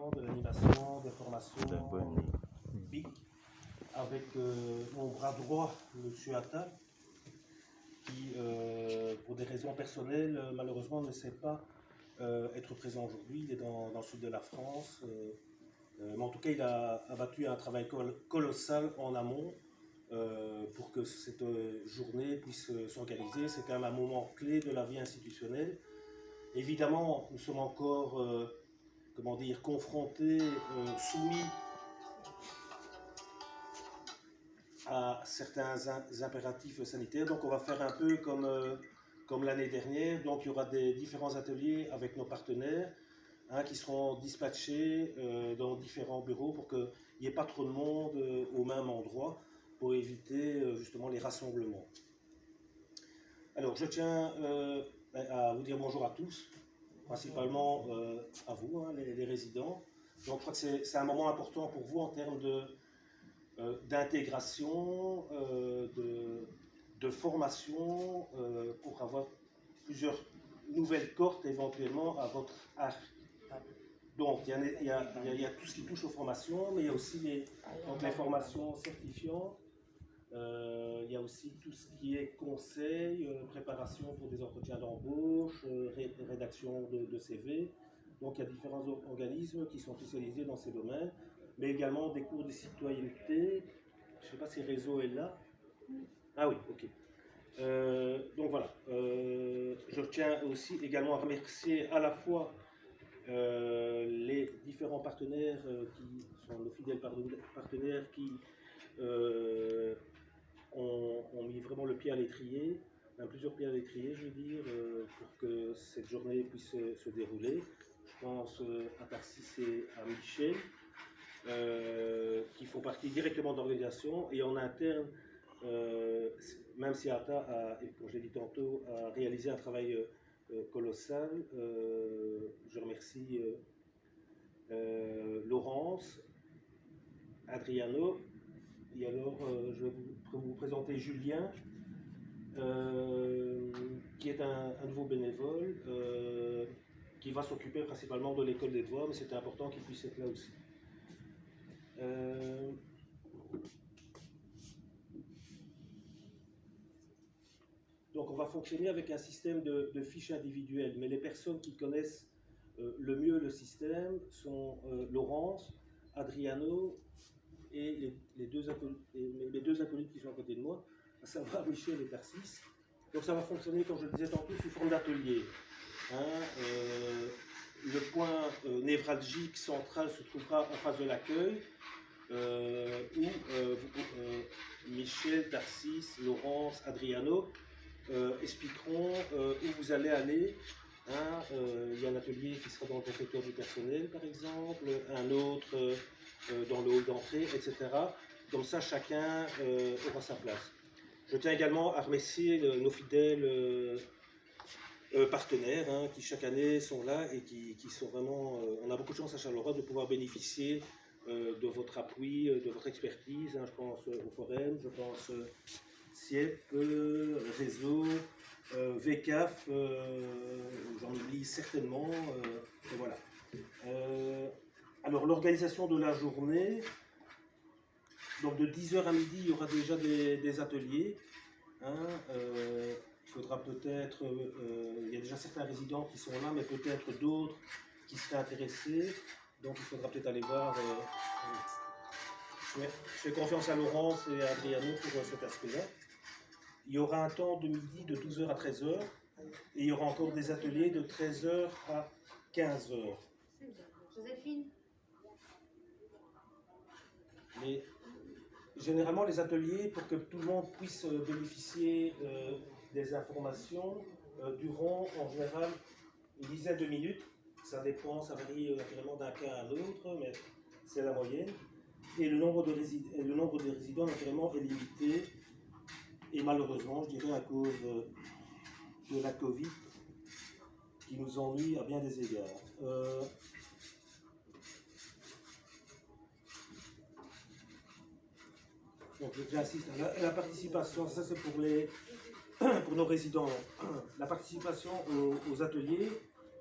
d'événements, de l'animation, des formations, BIC, avec mon bras droit, M. Atta, qui, pour des raisons personnelles, malheureusement ne sait pas être présent aujourd'hui. Il est dans le sud de la France. Mais en tout cas, il a abattu un travail colossal en amont pour que cette journée puisse s'organiser. C'est quand même un moment clé de la vie institutionnelle. Évidemment, nous sommes encore, comment dire, confrontés, soumis à certains impératifs sanitaires. Donc on va faire un peu comme l'année dernière. Donc il y aura des différents ateliers avec nos partenaires qui seront dispatchés dans différents bureaux pour qu'il n'y ait pas trop de monde au même endroit pour éviter justement les rassemblements. Alors je tiens à vous dire bonjour à tous, principalement à vous, les résidents. Donc je crois que c'est un moment important pour vous en termes d'intégration, de formation, pour avoir plusieurs nouvelles cohortes éventuellement à votre arc. Donc il y a tout ce qui touche aux formations, mais il y a aussi les formations certifiantes. Il y a aussi tout ce qui est conseil, préparation pour des entretiens d'embauche, rédaction de CV. Donc il y a différents organismes qui sont spécialisés dans ces domaines, mais également des cours de citoyenneté. Je ne sais pas si Réseau est là. Ah oui, ok. Donc voilà. Je tiens aussi également à remercier à la fois les différents partenaires qui sont nos fidèles partenaires qui ont mis vraiment le pied à l'étrier, plusieurs pieds à l'étrier, je veux dire, pour que cette journée puisse se dérouler. Je pense à Tarsis et à Michel, qui font partie directement de l'organisation, et en interne, même si Atta a, comme je l'ai dit tantôt, a réalisé un travail colossal, je remercie Laurence, Adriano, et alors je vais vous présenter Julien, qui est un nouveau bénévole, qui va s'occuper principalement de l'école des devoirs, mais c'était important qu'il puisse être là aussi. Donc on va fonctionner avec un système de fiches individuelles, mais les personnes qui connaissent le mieux le système sont Laurence, Adriano et les deux acolytes qui sont à côté de moi, à savoir Michel et Tarsis. Donc ça va fonctionner, comme je le disais tantôt, sous forme d'atelier. Le point névralgique central se trouvera en face de l'accueil, où Michel, Tarsis, Laurence, Adriano expliqueront où vous allez aller. Il y a un atelier qui sera dans le réfectoire du personnel, par exemple, un autre dans le hall d'entrée, etc. Comme ça, chacun aura sa place. Je tiens également à remercier nos fidèles partenaires qui chaque année sont là et qui sont vraiment... on a beaucoup de chance à Charleroi de pouvoir bénéficier de votre appui, de votre expertise. Je pense au Forum, je pense CIEP, Réseau, VCAF, j'en oublie certainement. Et voilà. Alors l'organisation de la journée, donc de 10h à midi, il y aura déjà des ateliers. Il faudra peut-être, il y a déjà certains résidents qui sont là, mais peut-être d'autres qui seraient intéressés. Donc il faudra peut-être aller voir. Je fais confiance à Laurence et à Adriano pour cet aspect-là. Il y aura un temps de midi de 12h à 13h et il y aura encore des ateliers de 13h à 15h. Joséphine. Mais généralement, les ateliers, pour que tout le monde puisse bénéficier des informations, dureront en général une dizaine de minutes. Ça dépend, ça varie naturellement d'un cas à l'autre, mais c'est la moyenne. Et le nombre de résidents naturellement est limité. Et malheureusement, je dirais à cause de la Covid, qui nous ennuie à bien des égards. Donc j'insiste, la participation, ça c'est pour nos résidents. La participation aux ateliers,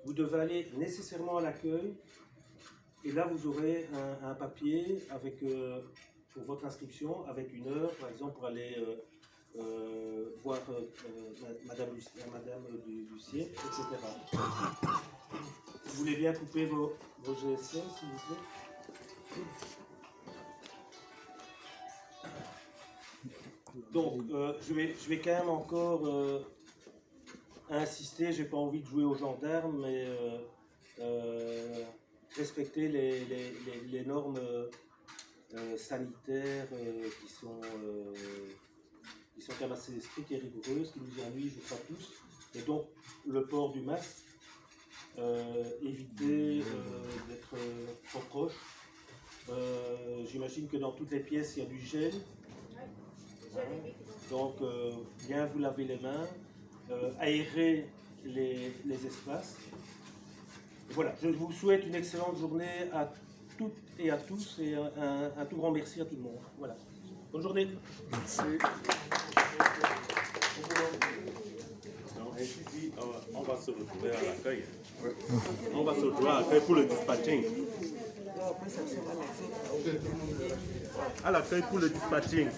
vous devez aller nécessairement à l'accueil Et là, vous aurez un papier avec, pour votre inscription, avec une heure, par exemple, pour aller voir Madame Lucier, etc. Vous voulez bien couper vos GSM, s'il vous plaît? Donc, je vais quand même encore insister, j'ai pas envie de jouer aux gendarmes, mais respecter les normes sanitaires qui sont quand même assez strictes et rigoureuses, qui nous ennuient, je crois, tous. Et donc, le port du masque, éviter d'être trop proche. J'imagine que dans toutes les pièces, il y a du gel. Donc, bien vous laver les mains, aérer les espaces. Et voilà, je vous souhaite une excellente journée à toutes et à tous et un tout grand merci à tout le monde. Voilà. Bonne journée. Merci. On va se retrouver à l'accueil. On va se retrouver à l'accueil pour le dispatching. À l'accueil pour le dispatching.